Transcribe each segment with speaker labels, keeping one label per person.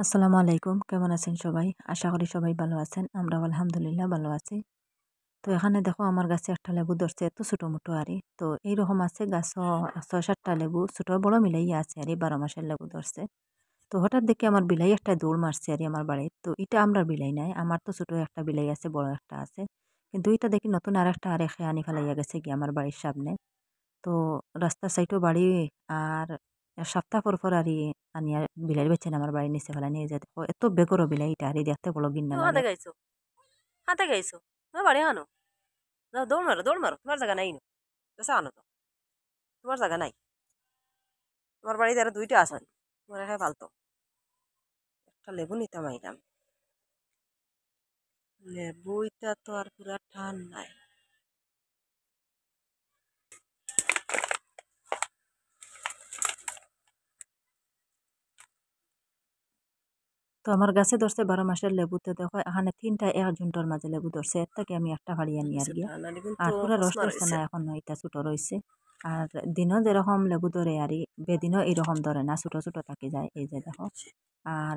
Speaker 1: আসসালামু আলাইকুম। কেমন আছেন সবাই? আশা করি সবাই ভালো আছেন। আমরাও আলহামদুলিল্লাহ ভালো আছি। তো এখানে দেখো আমার গাছে একটা লেবু ধরছে এত ছোট-মোটো আরই। তো এইরকম আছে গাছও ৬-৭ টা লেবু ছোট বড় মিলাইয়া আছে আরই ১২ মাসের লেবু ধরছে। তো হঠাৎ দেখি আমার বিলাই একটা দৌড় মারছে আরই আমার বাড়িত। তো এটা আমরার বিলাই নাই। আমার তো ছোট একটা বিলাই আছে, বড় একটা আছে। কিন্তু এটা দেখি নতুন আরেকটা খেয়ে আনি ফেলাইয়া গেছে গিয়া আমার বাড়ির সামনে। তো রাস্তার সাইডেও বাড়ি আর ১ সপ্তাহ পর আরই আনিয়া বিলাই বেছেন আমার বাড়ির নিচে ফেলায় নিয়ে যায়। দেখো এত বেগরও বিলাইটা আরই দেখতে বড় ঘিন্না
Speaker 2: তুমি
Speaker 1: লাগে।
Speaker 2: হাতে গাইছো হাতে গাইছো তোমার বাড়ি আনো যাও দৌড় মারো তোমার জায়গা নাই বেসা আনো তো তোমার জায়গা নাই তোমার বাড়িতে আরো দুইটা আসন তোমার এখানে ফালতো একটা লেবু নিতাম আইলাম লেবুইটা তো আর পুরা ঠান নাই
Speaker 1: তো আমার গাছে ধরছে ১২ মাসের লেবুতে দেখো এখানে ৩ টা ১ ঝুন্টার মাঝে লেবু ধরছে। এর থেকে আমি একটা ফাড়িয়া নিয়ে আর গিয়া।
Speaker 2: ঠান আনি
Speaker 1: আর
Speaker 2: কিন্তু
Speaker 1: পুরা রস
Speaker 2: হসমা
Speaker 1: ধরছে
Speaker 2: রয়েছে
Speaker 1: না এখনো, এটা ছোট রইছে। আর দিনও যেরকম লেবু ধরে আরই বেদিনও এরকম ধরে না, ছোট, ছোট থাকি যায়। এই যে দেখো। আর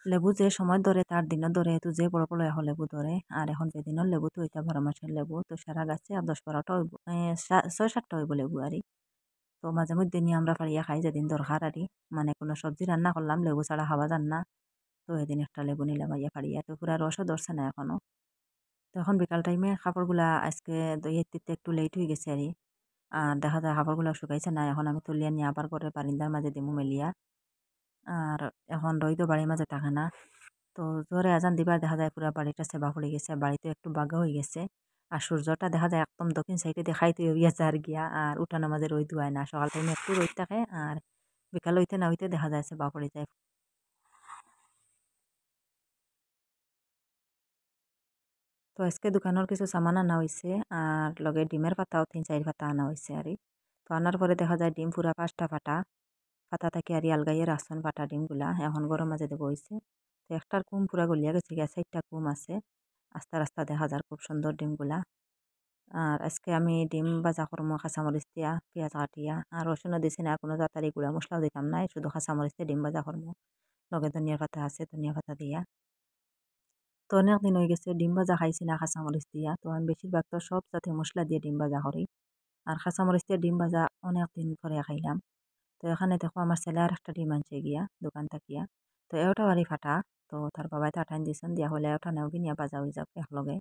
Speaker 1: লেবু যে সময় ধরে তার দিনও ধরে তো যে বড়, বড় এখন লেবু ধরে। আর এখন বেদিনের লেবু তো এটা ১২ মাসের লেবু। তো সারা গাছে আর ১০-১২ টা হইব ৬-৭ টা হইব লেবু আরই। তো মাঝে মধ্যে নিয়ে আমরা ফাড়িয়া খাই যেদিন দরকার আরই। মানে কোনো সবজি রান্না করলাম লেবু ছাড়া খাওয়া যান না। তো এদিন একটা লেবু নিলাম আইয়া ফাড়িয়া। তো পুরা রসও ধরছে না এখনো। তো এখন বিকাল টাইমে কাপড়গুলা আজকে ধুইতে দিতে একটু লেট হয়ে গেছে আরই। আর দেখা যায় কাপড়গুলা শুকাইছে না। এখন আমি তুলিয়া নিয়ে আবার করে বারিন্দার মাঝে দিমু মেলিয়া। আর এখন রইদও বাড়ির মাঝে থাকে না। তো জোরে আজান দিবার দেখা যায় পুরা বাড়িটা সেবা পড়ে গেছে। বাড়িতে একটু বাগা হয়ে গেছে। আর সূর্যটা দেখা যায় একদম দক্ষিণ সাইডে দেখাইতে গিয়াছে আর গিয়া। আর উঠানের মাঝে রোদ হয় না। সকাল টাইমে একটু রোদ থাকে আর বিকাল হইতে না হইতে দেখা যায় সেবা পড়ে যায়। তো আজকে দোকানের কিছু সামান আনা হয়েছে আর লগে ডিমের পাতাও ৩-৪ পাতা আনা হয়েছে আরই। তো আনার পরে দেখা যায় ডিম পুরা ৫টা ফাটা। ফাটা থেকে আরই আলগাইয়ে রাখছেন ফাটা ডিমগুলা। এখন গরম মাঝে দেবো হইছে। তো একটার কুম পুরা গলিয়া গেছে গিয়া ৪টা কুম আছে। আস্তা রাস্তা দেখা যায় খুব সুন্দর ডিমগুলা। আর আজকে আমি ডিম ভাজা করবো কাঁচামরিচ দিয়া, পেঁয়াজ কাটিয়া। আর রসুনও দিছি না, কোনো তাড়াতাড়ি গুঁড়া মশলাও দিতাম নাই। শুধু কাঁচামরিচ দিয়ে ডিম ভাজা করবো। লগে ধনিয়ার পাতা আছে, ধনিয়া পাতা দিয়া। তো অনেক দিন হয়ে গেছে ডিম ভাজা খাইছি না কাঁচামরিচ দিয়া। তো আমি বেশিরভাগ তো সব জাতীয় মশলা দিয়ে ডিম ভাজা করি। আর কাঁচামরিচ দিয়ে ডিম ভাজা অনেক দিন পরে খাইলাম। তো এখানে দেখো আমার ছেলে আর একটা ডিম আনছে গিয়া দোকান থাকিয়া। তো এওটা বাড়ি ফাটা। তো তার বাবাই তো আঠাইন দিছেন দিয়া হলে এওটা নেও কিনিয়া ভাজা হয়ে যাবে একলগে।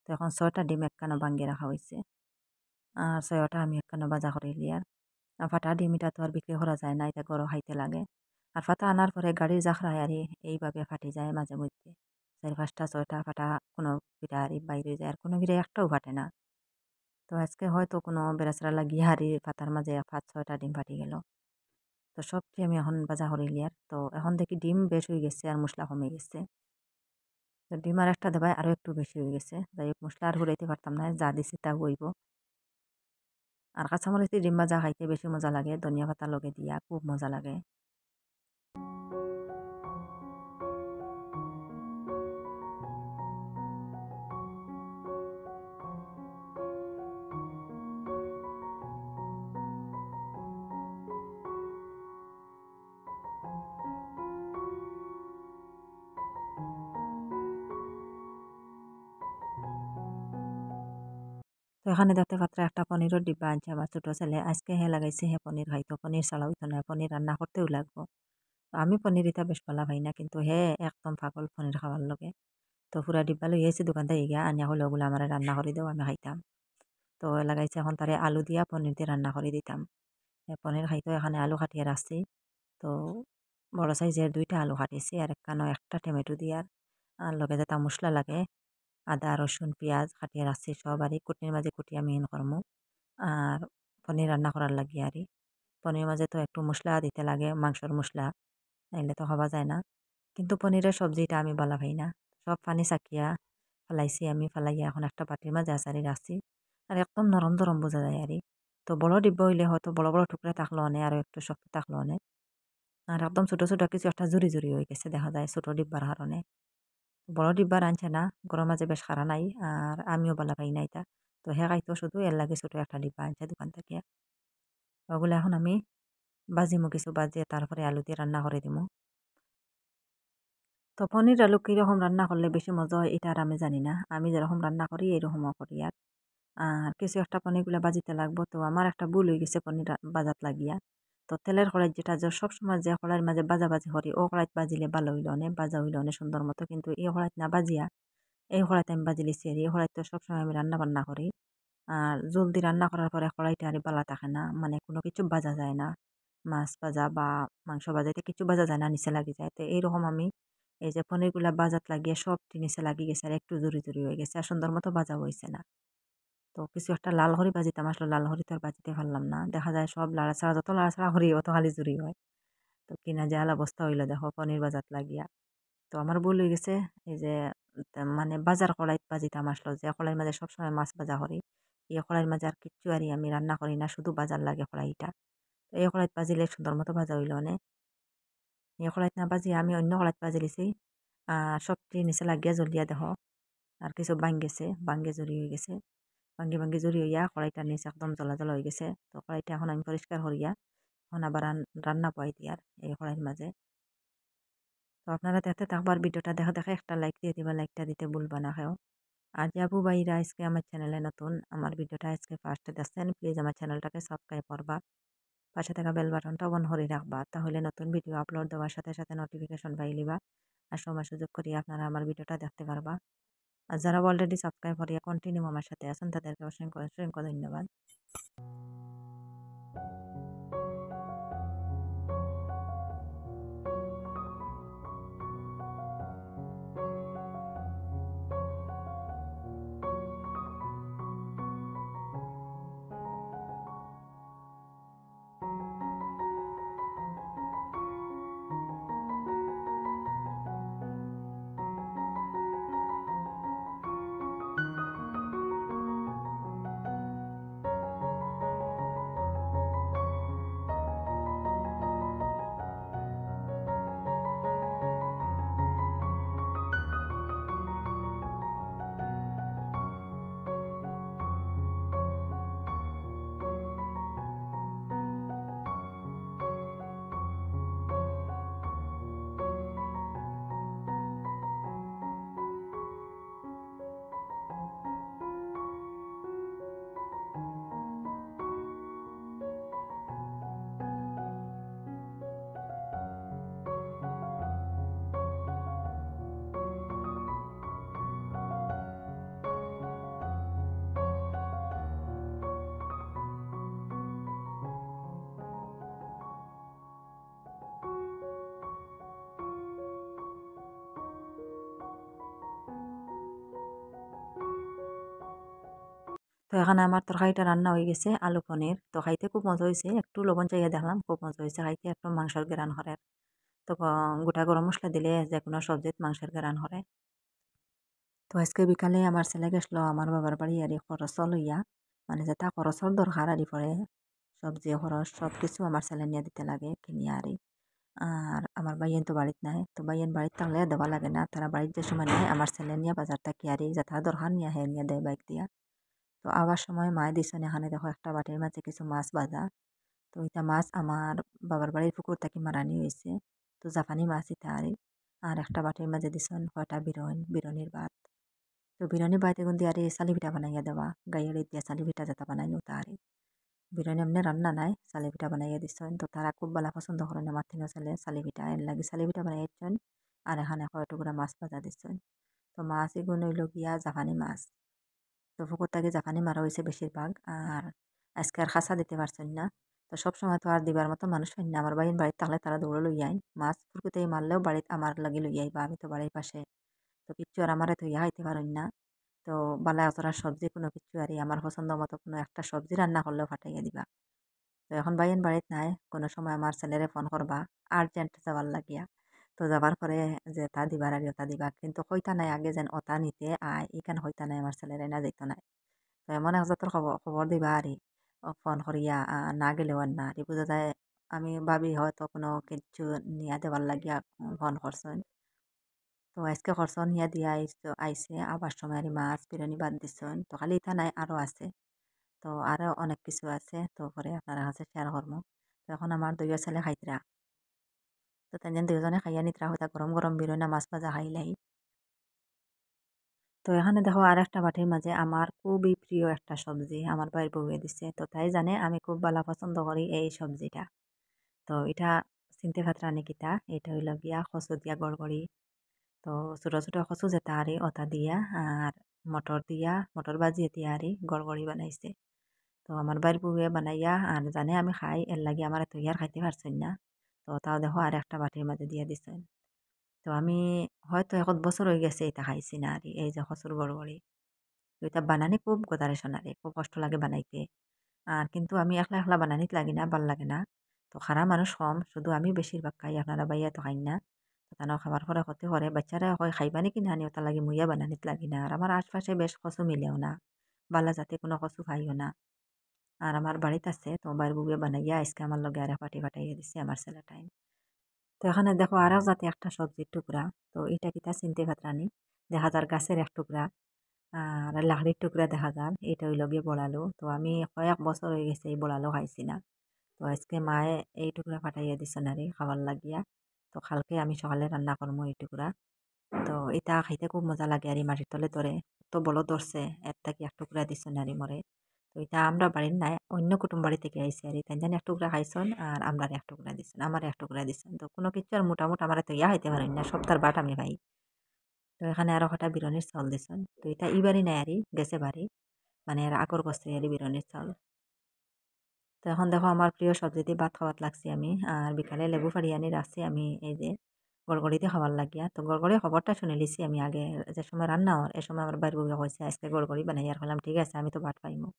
Speaker 1: তো এখন ৬টা ডিম একখানা ভাঙ্গি রাখা হয়েছে। আর ৬টা আমি একখানা ভাজা করে লিয়ার। আর ফাটা ডিম এটা তো আর বিক্রি করা যায় না, এটা গরো খাইতে লাগে। আর ফাটা আনার পরে গাড়ির জাখরায় আর এইভাবে ফাটি যায় মাঝে মধ্যে। ৪-৫টা ৬টা ফাটা কোনো ফিরা আর বাইরে যায় আর কোনো ফিরে একটাও ফাটে না। তো আজকে হয়তো কোনো বেড়াচেরা লাগিয়ে হারি ফাতার মাঝে ৫-৬টা ডিম ফাটি গেল। তো সবটি আমি এখন ভাজা করে লিয়ার। তো এখন দেখি ডিম বেশ হয়ে গেছে আর মশলা কমে গেছে। তো ডিম আর একটা দেবায় আরও একটু বেশি হয়ে গেছে। যাই হোক মশলা আর হুরাইতে পারতাম না, যা দিছি তা হইব। আর কাঁচামরিচ দিয়ে ডিম ভাজা খাইতে বেশি মজা লাগে, ধনিয়া পাতা লগে দিয়া খুব মজা লাগে। তো এখানে দেখতে পাত্র একটা পনিরের ডিব্বা আনছে আমার ছোট ছেলে। আজকে হে লাগাইছে হে পনির খাইতো, পনির ছাড়া হইতো না, পনির রান্না করতেও লাগবো। তো আমি পনির এটা বেশ ভালো পাই না, কিন্তু হে একদম পাগল পনির খাওয়ার লগে। তো পুরা ডিব্বা লই আইছে দোকান থেকে গিয়া আনিয়া হলো ওগুলো আমার রান্না করে দেও আমি খাইতাম। তো লাগাইছে এখন তারে আলু দিয়া পনির দিয়ে রান্না করে দিতাম। পনির খাইতো এখানে আলু কাটিয়ে রাখছি। তো বড় সাইজের ২টা আলু কাটিছি আর একখানো একটা টমেটো দিয়ার। আর লগে যেটা মশলা লাগে আদা রসুন পেঁয়াজ কাটিয়ে রাখছি সব আর কুটনির মাঝে কুটি আমি ইন করমু। আর পনির রান্না করার লাগি আরই। পনির মাঝে তো একটু মশলা দিতে লাগে, মাংসর মশলা, নাইলে তো হওয়া যায় না। কিন্তু পনিরের সবজিটা আমি বালা পাই না। সব পানি সাকিয়া ফেলাইছি আমি, ফেলাইয়া এখন একটা বাটির মাঝে আচারি রাখছি। আর একদম নরম নরম বোঝা যায় আরই। তো বড় ডিব্বা হইলে হয়তো বড় বড় টুকরা থাকলো অনে আর একটু শক্ত থাকলো অনে। আর একদম ছোট ছোট কিছু একটা জুরি জুরি হয়ে গেছে দেখা যায় ছোট ডিব্বার কারণে। বড় ডিব্বার আনছে না, গরম মাঝে বেশ খারা নাই আর আমিও বালা পাই না এটা। তো হে খাইতো শুধু এর লাগে ছোট একটা ডিব্বা আনছে দোকান থেকে। ওগুলো এখন আমি বাজিমু, কিছু বাজিয়ে তারপরে আলু দিয়ে রান্না করে দিমু। তো পনির আলু কীরকম রান্না করলে বেশি মজা হয় এটা আর আমি জানি না। আমি যেরকম রান্না করি এরকমও করি আর। আর কিছু একটা পনিরগুলা বাজিতে লাগবো। তো আমার একটা ভুল হয়ে গেছে পনির বাজাত লাগিয়া। তো তেলের কড়াইত যেটা সবসময় যে কড়াইয়ের মাঝে বাজাবাজি করি ও কড়াইত বাজিলে ভালো হইল অনেক বাজা হইল অনেক সুন্দর মতো, কিন্তু এই কড়াইত না বাজিয়া এই কড়াইতে আমি বাজি লিছি আর এই কড়াইত তো সবসময় আমি রান্না বান্না করি। আর জলদি রান্না করার পরে কড়াইটা আর বালা থাকে না, মানে কোনো কিছু বাজা যায় না। মাছ ভাজা বা মাংস ভাজাইতে কিছু বাজা যায় না, নিচে লাগি যায়। তো এইরকম আমি এই যে পনিরগুলা বাজাত লাগিয়ে সবটি নিচে লাগি গেছে আর একটু জুরি জুরি হয়ে গেছে আর সুন্দর মতো বাজা হয়েছে না। তো কিছু একটা লাল হরি বাজিতাম আসলে লাল হরি তো আর বাজিতে পারলাম না। দেখা যায় সব লাড়াছাড়া যত লাড়াছাড়া করি অত খালি জুরি হয়। তো কিনা জাল অবস্থা হইলো দেখো পনির বাজাত লাগিয়া। তো আমার ভুল হয়ে গেছে এই যে মানে বাজার কড়াইত বাজিতাম আসলো যে কড়াইয়ের মাঝে সবসময় মাছ ভাজা করি। এই কড়াইয়ের মাঝে আর কিচ্ছু আমি রান্না করি না, শুধু বাজার লাগে কড়াইটা। তো এই কড়াইত বাজিলে সুন্দর মতো ভাজা হইল অনেক। এই কড়াইত না বাজিয়ে আমি অন্য কড়াইত বাজি লিছি। সবটি নিচে লাগিয়া জ্বলিয়া দেখো আর কিছু বাং গেছে, বাঙ্গে জুরি হয়ে গেছে। ভাঙ্গি ভাঙ্গি জুরি হইয়া কড়াইটার নিচে একদম জ্বলা জ্বলা হয়ে গেছে। তো কড়াইটা এখন আমি পরিষ্কার করিয়া এখন আবার রান্না বয়াই দিই আর এই কড়াইয়ের মাঝে। তো আপনারা দেখতে থাকবার ভিডিওটা দেখা দেখা একটা লাইক দিয়ে দিবা, লাইকটা দিতে ভুলবা না কেউ। আর যে আপু ভাইরা আজকে আমার চ্যানেলে নতুন, আমার ভিডিওটা আজকে ফার্স্টে দেখছেন, প্লিজ আমার চ্যানেলটাকে সাবস্ক্রাইব করবা, পাশে থাকা বেল বাটনটা অন করে রাখবা, তাহলে নতুন ভিডিও আপলোড দেওয়ার সাথে সাথে নোটিফিকেশন পাই লিবা আর সময় সুযোগ করিয়া আপনারা আমার ভিডিওটা দেখতে পারবা। আর যারা অলরেডি সাবস্ক্রাইব করিয়া কন্টিনিউ আমার সাথে আছেন তাদেরকে অসংখ্য অসংখ্য ধন্যবাদ। তো এখানে আমার তরকারিটা রান্না হয়ে গেছে আলু পনির। তো খাইতে খুব মজা হয়েছে, একটু লবণ চাইয়া দেখলাম, খুব মজা হয়েছে খাইতে, একটু মাংসের ঘেরান করে। তো গোটা গরম মশলা দিলে যে কোনো সবজিত মাংসের ঘেরান করে। তো আজকে বিকালে আমার ছেলে গেছিলো আমার বাবার বাড়ি আর খরচ লইয়া, মানে যেটা খরচর দরকার আর পরে সবজি খরচ সব কিছু আমার ছেলে নিয়ে দিতে লাগে কিনিয়া আর আমার বাইয়েন তো বাড়িতে নাই। তো বাইয়েন বাড়িতে থাকলে দেওয়া লাগে না, তারা বাড়িতে যে সময় নেয় আমার ছেলে নিয়ে বাজার থাকি আর যেটা দরকার নিয়ে হে নিয়ে দেয় বাইক দিয়া। তো আবার সময় মায়ে দিছেন এখানে দেখো একটা বাটির মাঝে কিছু মাছ ভাজা। তো এটা মাছ আমার বাবার বাড়ির পুকুর থেকে মারানি হয়েছে। তো জাপানি মাছ এটা আর একটা বাটির মাঝে দিছেন কয়টা বিরনির ভাত। তো বিরিয়ানি বাড়িতে গুন দিয়ে চালি পিঠা বানাইয়া দেওয়া, গাইয়ের দিয়া চালি পিঠা যেটা বানাই নো তাহারি বিরিয়ানি এমনি রান্না নাই, চালি পিঠা বানাইয়া দিচ্ছেন। তো তারা খুব ভালো পছন্দ করেন আমার তিনও ছেলে চালি পিঠা, এর লাগে চালি পিঠা বানাই দিচ্ছেন। আর এখানে কয়টুকুরা মাছ ভাজা দিচ্ছেন। তো মাছ এগুলো হইল গিয়া জাপানি মাছ। তো পুকুর থেকে জাপানি মারা হয়েছে বেশিরভাগ, আর আজকে আর খাসা দিতে পারছেন না। তো সবসময় তো আর দিবার মতো মানুষ হয় না, আমার বাড়ির থাকলে তারা দৌড়ে লই আইন মাছ পুকুরতে মারলেও বাড়িতে আমার লাগে লই আইবা, আমি তো বাড়ির পাশে। তো কিচ্ছু আর আমারে থইয়া খাইতে পারেন না। তো বালা অতরা সবজি কোনো কিছু আমার পছন্দ মতো কোনো একটা সবজি রান্না করলেও ফাটাইয়া দিবা। তো এখন বাইয়েন বাড়িত নাই, কোনো সময় আমার ছেলেরে ফোন করবা আর্জেন্ট যাবার লাগিয়া। তো যাবার পরে যে তা দিবার আর ওটা দিবা, কিন্তু হইতা নাই আগে যেন ওটা নিতে আয় এখানে হইতা নাই আমার ছেলেরে না যেত নাই। তো এমন এক জাতের খবর খবর দিবা ফোন করিয়া না গেলেও আর না বুঝা যায় আমি ভাবি হয়তো কোনো কিছু নিয়ে দেবার লাগিয়া ফোন করছেন। তো আজকে খরচন নিয়ে দিয়া আইসে আবার সময় মাছ বিরিয়ানি বাদ দিছেন। তো খালি ইটা নাই আরও আছে। তো আরও অনেক কিছু আছে, তো পরে আপনারা কাছে শেয়ার করবো। তো এখন আমার দুইও ছেলে খাইতরা। তো তেনজন দুজনে খাইয়া নিত্রা হইতা গরম গরম বেরোয় না মাছ ভাজা খাইলাই। তো এখানে দেখো আর একটা বাটির মাঝে আমার খুবই প্রিয় একটা সবজি আমার বাইর বউয়ে দিছে। তো তাই জানে আমি খুব ভালো পছন্দ করি এই সবজিটা। তো এটা চিনতে পাত্রানি কিতা, এটা হইল গিয়া কচু দিয়া গড়গড়ি। তো ছোট ছোট কচু যেটা আরি ওটা দিয়া আর মটর দিয়া মটর ভাজি দিয়া আরি গড়গড়ি বানাইছে। তো আমার বাইর বউয়ে বানাইয়া আর জানে আমি খাই এর লাগে আমার এত ইয়ার খাইতে পারছেন না। তো তাও দেখো আর একটা বাটির মাঝে দিয়ে দিছেন। তো আমি হয়তো 1 বছর হয়ে গেছে এটা খাইছি না আরি এই যে কচুর গড়গড়ি। তো এটা বানানি খুব গদারেশন আরে খুব কষ্ট লাগে বানাইতে। আর কিন্তু আমি একলা একলা বানানিত লাগি না ভাল লাগে না। তো খারা মানুষ কম শুধু আমি বেশিরভাগ খাই আপনারা বাইয়া তো খাইন না। তো তারা খাবার পরে ক্ষতি করে বাচ্চারা কয় খাইবা নাকি না ওটা লাগি মুইয়া বানানিত লাগি না আর আমার আশপাশে বেশ কচু মিলেও না বালা জাতি কোনো কচু খাইও না। আর আমার বাড়িতে আছে তো বাইর বুবিয়ে বানাইয়া আজকে আমার লগে আর পাটি পাঠাইয়া দিছে আমার ছেলেটাই। তো এখানে দেখো আর জাতি একটা সবজির টুকরা। তো এটা কিতা চিনতে পাত্রানি দেখা যার গাছের এক টুকরা আর লাকড়ির টুকরা দেখা যান এটা হইল গিয়ে বড়ালু। তো আমি কয়েক বছর হয়ে গেছে এই বড়ালু খাইছি না। তো আজকে মায়ে এই টুকরা পাঠাইয়া দিছে নারি খাবার লাগিয়া। তো কালকে আমি সকালে রান্না করবো এই টুকরা। তো এটা খাইতে খুব মজা লাগে আর মাটির তলে ধরে তো বড় ধরছে এর থেকে এক টুকরা দিছে নারি মরে। তো এটা আমরা বাড়ির নাই অন্য কুটুম বাড়ি থেকে আইসি আর তাই জানি এক টুকরা খাইছেন আর আমরা এক টুকরা দিচ্ছেন আমার এক টুকরা দিচ্ছেন। তো কোনো কিছু আর মোটামুটি আমার তো ইয়া খাইতে পারেন না সপ্তাহের বাট আমি খাই। তো এখানে আরো কটা বিরিয়ানির চাউল দিছেন। তো এটা ই বাড়ি নাই আরি গেছে বাড়ি মানে এর আগর করছে আরি বিরিয়ানির চাউল। তো এখন দেখো আমার প্রিয় সবজি দিয়ে ভাত খাওয়াত লাগছি আমি আর বিকালে লেবু ফাড়িয়ে আনি রাখছি আমি এই যে গড়গড়িতে খাবার লাগিয়া। তো গড়গড়ি খবরটা শুনে লিছি আমি আগে যে সময় রান্না হওয়ার এ সময় আমার বাইর বউয়ে কইছে আজকে গড়গড়ি বানাই আর বললাম ঠিক আছে আমি তো ভাত পাইমু।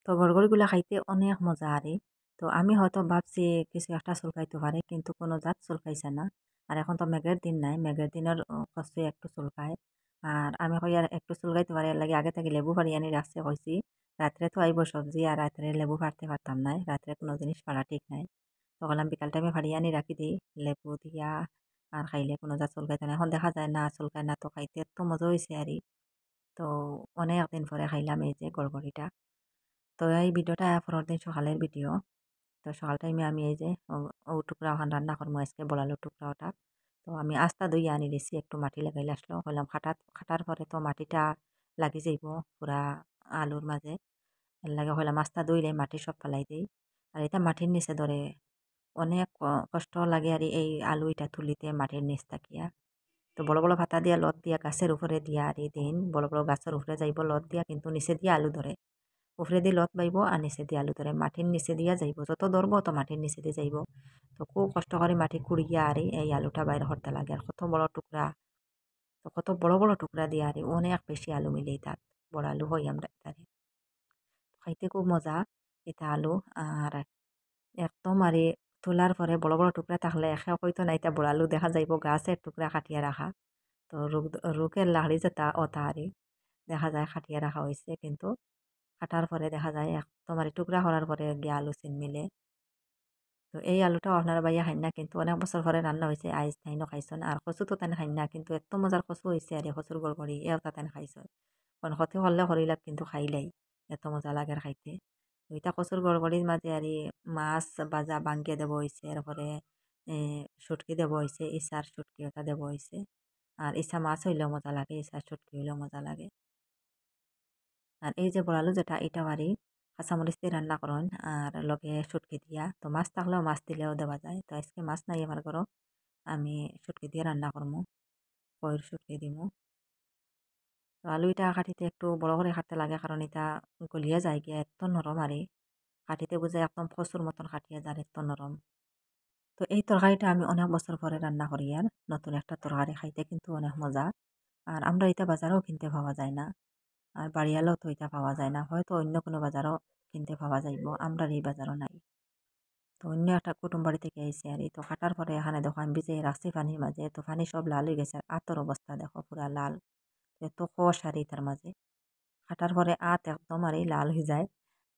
Speaker 1: তো গড়গড়িগুলা খাইতে অনেক মজা আরে। তো আমি হয়তো ভাবছি কিছু একটা চুলকাইতে পারে কিন্তু কোনো জাত চুলকাইছে না। আর এখন তো মেঘের দিন নাই মেঘের দিনের কষ্ট একটু চুলকায়। আর আমি কই আর একটু চুলকাইতে পারে এর লাগে আগে থেকে লেবু ফাড়ি আনি রাখছে কইছি রাত্রে তো আইব সবজি আর রাত্রে লেবু ফাড়তে পারতাম না রাত্রে কোনো জিনিস ফাড়া ঠিক নাই। তো বললাম বিকাল টাইমে ফাড়িয়ে আনি রাখি দিই লেবু দিয়া আর খাইলে কোনো জাত চুলকাইতে না এখন দেখা যায় না চুলকায় না তো খাইতে এত মজা হয়েছে আরই। তো অনেক দিন পরে খাইলাম এই যে গড়গড়িটা। তো এই ভিডিওটা পরের দিন সকালের ভিডিও। তো সকাল টাইমে আমি এই যে টুকরা ওখান রান্না করবো আজকে বলালো টুকরা ওটা। তো আমি আস্তা দইয়া আনি দিছি একটু মাটি লাগাইলে আসলো হইলাম খাটার পরে তো মাটিটা লাগি যাইব পুরা আলুর মাঝে এর লাগে হইলাম আস্তা দইলে মাটি সব ফেলাই দিই। আর এটা মাটির নিচে ধরে অনেক কষ্ট লাগে আর এই আলু এটা তুলিতে মাটির নিচ থাকিয়া। তো বড় বড় ভাতা দিয়া লত দিয়া গাছের উপরে দিয়া আর দিন বড় বড় গাছের উপরে যাইব লত দিয়া কিন্তু নিচে দিয়া আলু ধরে উপরে দিয়ে লত বাইব আর নিচে দিয়ে আলু ধরে মাটির নিচে দিয়া যাইব যত ধরব তো মাটির নিচে দিয়ে যাইব। তো খুব কষ্ট করে মাটি খুঁড়িয়া আর এই আলুটা বাইর করতে লাগে আর কত বড় টুকরা। তো কত বড় বড় টুকরা দিয়া আর অনেক বেশি আলু মিলেই তাত বড় আলু হই আমরা তারে খাইতে খুব মজা এটা আলু। আর একদম আর তোলার পরে বড় বড় টুকরা থাকলে একে কইতো না এটা বড় আলু দেখা যাইব গাছের টুকরা কাটিয়া রাখা। তো রুকের লাকড়ি যেটা ওটা আর দেখা যায় কাটিয়া রাখা হয়েছে কিন্তু কাটার পরে দেখা যায় একদম আর টুকরা করার পরে গিয়ে আলু চিন মিলে। তো এই আলুটা আপনারা বাইয়া খাই না কিন্তু অনেক বছর পরে রান্না হয়েছে আইস তাইনও খাইছেন আর কচু তো তাই খাই না কিন্তু এত মজার কচু হয়েছে আর কচুর গড়গড়ি এও তাই খাইছেন। কোন ক্ষতি করলে করিলাম কিন্তু খাইলাই এত মজা লাগে আর খাইতে। তো এটা কচুর গড়গড়ির মাঝে আর মাছ বাজা বাঙ্গিয়ে দেবো হয়েছে এরপরে শুটকি দেবো হয়েছে ইসার শুটকি ওটা দেবো হয়েছে। আর ইসা মাছ হইলেও মজা লাগে ইসার শুটকি হইলেও মজা লাগে। আর এই যে বড়ালু যেটা এটা বাড়ি কাঁচামরিচ দিয়ে রান্না করুন আর লগে শুটকি দিয়া তো মাছ থাকলেও মাছ দিলেও দেওয়া যায় তো আজকে মাছ নাই আমার ঘরও আমি শুটকি দিয়ে রান্না করবো কইর শুটকি দিমু। তো আলু এটা কাটিতে একটু বড় করে কাটতে লাগে কারণ এটা গলিয়া যায় গিয়া এত নরম আরে কাটিতে বুঝে একদম কচুর মতন কাটিয়া যায় এত নরম। তো এই তরকারিটা আমি অনেক বছর পরে রান্না করি আর নতুন একটা তরকারি খাইতে কিন্তু অনেক মজা। আর আমরা এটা বাজারেও কিনতে পাওয়া যায় না আর বাড়িয়ালেও তো এটা পাওয়া যায় না হয়তো অন্য কোনো বাজারও কিনতে পাওয়া যাইব আমরা এই বাজারও নাই। তো অন্য একটা কুটুম বাড়ি থেকে আইসি আর তো কাটার পরে এখানে দেখো আমি ভিজে রাখছি পানির মাঝে তো পানি সব লাল হয়ে গেছে আর আতর অবস্থা দেখো পুরা লাল। এত কষ আর তার মাঝে কাটার পরে আত একদম আর লাল হয়ে যায়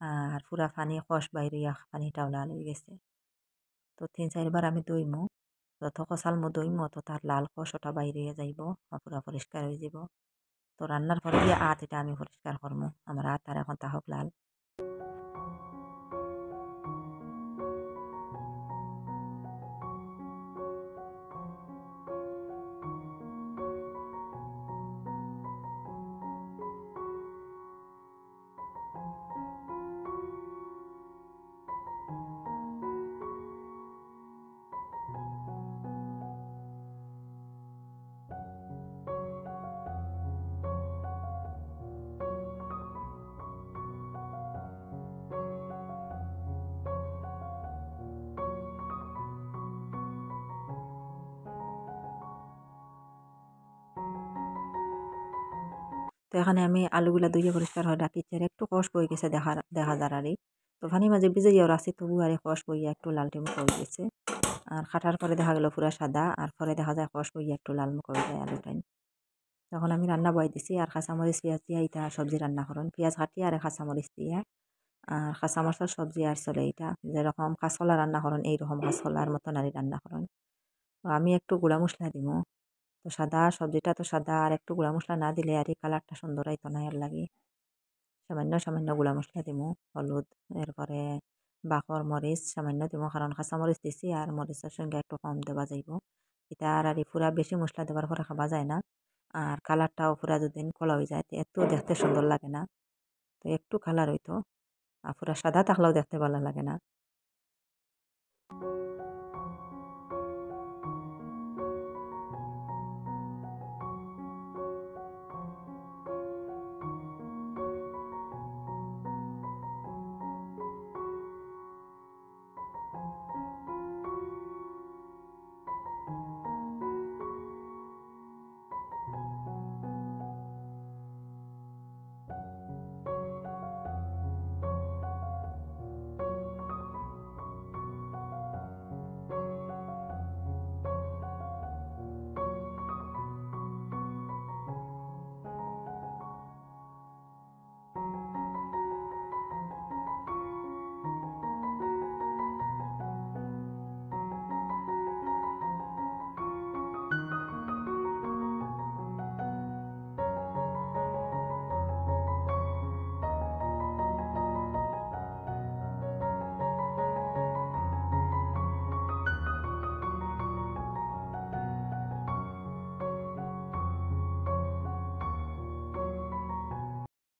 Speaker 1: আর পুরা পানি কষ বাইরিয়া পানিটাও লাল হয়ে গেছে। তো 3-4 বার আমি দইমু যত কষালমু দইমু তো তার লাল কষ ওটা বাইরে যাইব পুরা পরিষ্কার হয়ে যাব। তো রান্নার পরে দিয়ে আত এটা আমি পরিষ্কার করবো আমার আত আর এখন তাহক লাল। তো এখানে আমি আলুগুলা ধুয়ে পরিষ্কার হয়ে রাখিছি আর একটু কষ বই গেছে দেখা যার আরই তো পানি মাঝে ভিজে যাওয়ার আছে তবু আর কষ বইয়া একটু লালটে মুখ হয়ে গেছে আর খাটার পরে দেখা গেল পুরা সাদা আর পরে দেখা যায় কষ বইয়া একটু লাল মুখ হয়ে যায় আলুটাই তখন আমি রান্না বয় দিছি আর কাঁচামরিচ পেঁয়াজ দিয়া এটা সবজি রান্না করেন পেঁয়াজ কাটিয়ে আর কাঁচামরিচ দিয়া আর কাঁচামরিচের সবজি আর চলে এটা যেরকম কাঁচকলা রান্না করেন এইরকম কাঁচকলার মতন আর রান্না করেন তো আমি একটু গুঁড়া মশলা দিব তো সাদা সবজিটা তো সাদা আর একটু গুঁড়া মশলা না দিলে আর এই কালারটা সুন্দর হইতো না এর লাগে সামান্য সামান্য গুঁড়া মশলা দিব হলুদ এরপরে বাকর মরিচ সামান্য দিব কারণ কাঁচামরিচ দিছি আর মরিচের সঙ্গে একটু কম দেওয়া যাইব এটা আর পুরা বেশি মশলা দেওয়ার পরে খাওয়া যায় না আর কালারটাও পুরা যদি কলা হয়ে যায় এত দেখতে সুন্দর লাগে না তো একটু কালার হইতো আর পুরা সাদা থাকলেও দেখতে ভালো লাগে না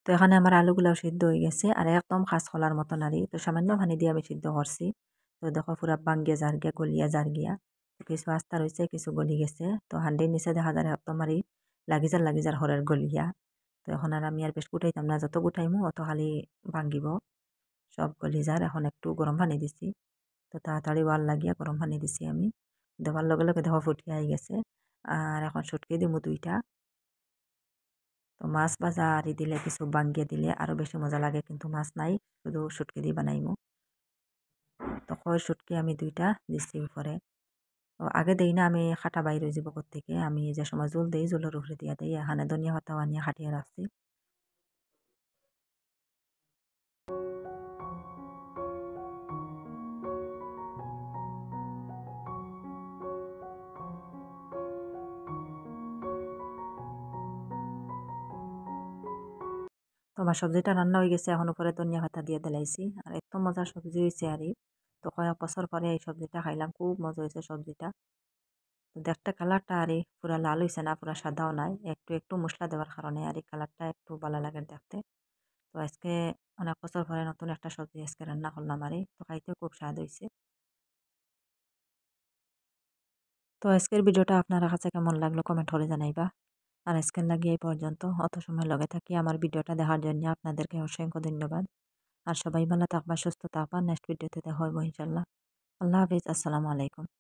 Speaker 1: তো এখানে আমার আলুগুলাও সিদ্ধ হয়ে গেছে আর একদম কাঁচকলার মতন আরই তো সামান্য পানি দিয়ে আমি সিদ্ধ করছি তো দেখো পুরা বাঙ্গিয়া জার গিয়া গলিয়া জার গিয়া তো কিছু আস্তা রয়েছে কিছু গলি গেছে তো হান্ডির নিচে দেখা যায় একদম আরই লাগি যার হরের গলিয়া তো এখন আর আমি আর বেশ গুটাইতাম না যত গুটাইমু অত খালি ভাঙ্গিব সব গলি যার এখন একটু গরম পানি দিছি তো তাড়াতাড়ি ওয়াল লাগিয়া গরম পানি দিছি আমি দেওয়ার লগে লগে দেখো ফুটিয়ে আই গেছে আর এখন সুটকি দিমু দুইটা তো মাছ ভাজা আরি দিলে কিছু বাঙ্গিয়ে দিলে আরও বেশি মজা লাগে কিন্তু মাছ নাই শুধু শুটকি দিয়ে বানাইমু তো কই শুটকি আমি দুইটা দিচ্ছি উপরে তো আগে দেই না আমি খাটা বাইর হয়ে যাব থেকে আমি যে সময় জল দেই জলের উপরে দিয়া দেই এখানে ধনিয়া পাতাও আনিয়ে খাটিয়ে রাখছি তো আমার সবজিটা রান্না হয়ে গেছে এখন উপরে ধনিয়া পাতা দিয়ে দিলাইছি আর এত মজার সবজি হয়েছে আরই তো কয়েক বছর পরে এই সবজিটা খাইলাম খুব মজা হয়েছে সবজিটা তো দেখতে কালারটা আরই পুরা লাল হয়েছে না পুরা সাদাও নাই একটু একটু মশলা দেওয়ার কারণে আর এই কালারটা একটু ভালো লাগে দেখতে তো আজকে অনেক বছর পরে নতুন একটা সবজি আজকে রান্না করলাম আরই তো খাইতে খুব স্বাদ হয়েছে তো আজকের ভিডিওটা আপনার কাছে কেমন লাগলো কমেন্ট করে জানাইবা আর আজকের লাগিয়ে এই পর্যন্ত অত সময় লগে থাকি আমার ভিডিওটা দেখার জন্য আপনাদেরকে অসংখ্য ধন্যবাদ আর সবাই ভালো থাকবা সুস্থ থাকবা নেক্সট ভিডিওতে দেখা হইব ইনশাল্লাহ আল্লাহ হাফিজ আসসালামু আলাইকুম